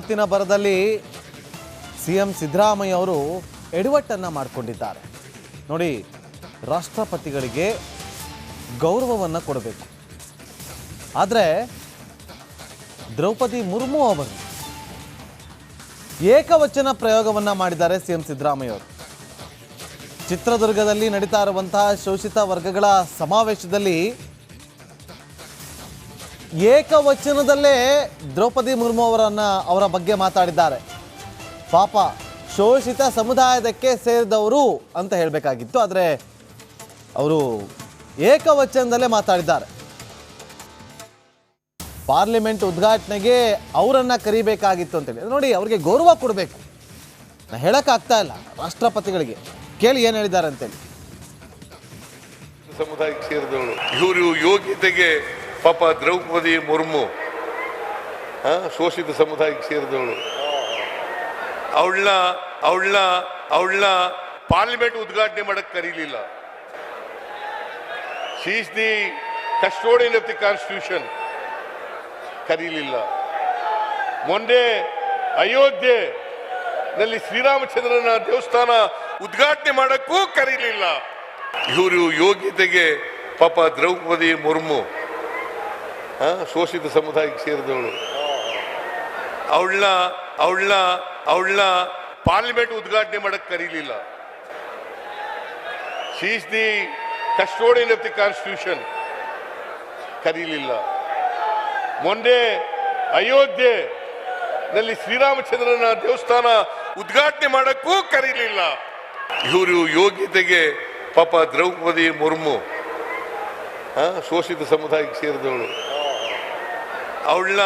ಮಾತಿನ ಬರದಲ್ಲಿ ಸಿಎಂ ಸಿದ್ದರಾಮಯ್ಯ ಅವರು ಎಡವಟ್ಟನ್ನು ಮಾಡಿಕೊಂಡಿದ್ದಾರೆ. ನೋಡಿ, ರಾಷ್ಟ್ರಪತಿಗಳಿಗೆ ಗೌರವವನ್ನು ಕೊಡಬೇಕು, ಆದರೆ ದ್ರೌಪದಿ ಮುರ್ಮು ಅವರು ಏಕವಚನ ಪ್ರಯೋಗವನ್ನು ಮಾಡಿದ್ದಾರೆ ಸಿಎಂ ಸಿದ್ದರಾಮಯ್ಯ ಅವರು. ಚಿತ್ರದುರ್ಗದಲ್ಲಿ ನಡೀತಾ ಇರುವಂತಹ ಶೋಷಿತ ವರ್ಗಗಳ ಸಮಾವೇಶದಲ್ಲಿ ಏಕವಚನದಲ್ಲೇ ದ್ರೌಪದಿ ಮುರ್ಮು ಅವರ ಬಗ್ಗೆ ಮಾತಾಡಿದ್ದಾರೆ. ಪಾಪ ಶೋಷಿತ ಸಮುದಾಯದಕ್ಕೆ ಸೇರಿದವರು ಅಂತ ಹೇಳಬೇಕಾಗಿತ್ತು, ಆದರೆ ಅವರು ಏಕವಚನದಲ್ಲೇ ಮಾತಾಡಿದ್ದಾರೆ. ಪಾರ್ಲಿಮೆಂಟ್ ಉದ್ಘಾಟನೆಗೆ ಅವರನ್ನು ಕರಿಬೇಕಾಗಿತ್ತು ಅಂತೇಳಿ. ನೋಡಿ, ಅವ್ರಿಗೆ ಗೌರವ ಕೊಡಬೇಕು. ನಾನು ಹೇಳೋಕ್ಕಾಗ್ತಾ ಇಲ್ಲ ರಾಷ್ಟ್ರಪತಿಗಳಿಗೆ. ಕೇಳಿ ಏನು ಹೇಳಿದ್ದಾರೆ ಅಂತೇಳಿ. ಸಮುದಾಯಕ್ಕೆ ಸೇರಿದವಳು ಇವರು ಯೋಗ್ಯತೆಗೆ ಪಾಪ ದ್ರೌಪದಿ ಮುರ್ಮು ಶೋಷಿತ ಸಮುದಾಯಕ್ಕೆ ಸೇರಿದವಳು. ಅವಳನ್ನ ಪಾರ್ಲಿಮೆಂಟ್ ಉದ್ಘಾಟನೆ ಮಾಡಕ್ ಕರೀಲಿಲ್ಲ. She is the custodian of the constitution. ಕರೀಲಿಲ್ಲ. ಮೊನ್ನೆ ಅಯೋಧ್ಯೆನಲ್ಲಿ ಶ್ರೀರಾಮಚಂದ್ರನ ದೇವಸ್ಥಾನ ಉದ್ಘಾಟನೆ ಮಾಡಕ್ಕೂ ಕರೀಲಿಲ್ಲ. ಇವರು ಯೋಗ್ಯತೆಗೆ ಪಾಪ ದ್ರೌಪದಿ ಮುರ್ಮು ಶೋಷಿತ ಸಮುದಾಯಕ್ಕೆ ಸೇರಿದವಳು. ಅವಳನ್ನ ಪಾರ್ಲಿಮೆಂಟ್ ಉದ್ಘಾಟನೆ ಮಾಡಕ್ ಕರೀಲಿಲ್ಲ. She is the custodian of the constitution. ಕರೀಲಿಲ್ಲ. ಮೊನ್ನೆ ಅಯೋಧ್ಯೆನಲ್ಲಿ ಶ್ರೀರಾಮಚಂದ್ರನ ದೇವಸ್ಥಾನ ಉದ್ಘಾಟನೆ ಮಾಡಕ್ಕೂ ಕರೀಲಿಲ್ಲ. ಇವರು ಯೋಗ್ಯತೆಗೆ ಪಾಪ ದ್ರೌಪದಿ ಮುರ್ಮು ಶೋಷಿತ ಸಮುದಾಯಕ್ಕೆ ಸೇರಿದವಳು. ಅವಳನ್ನ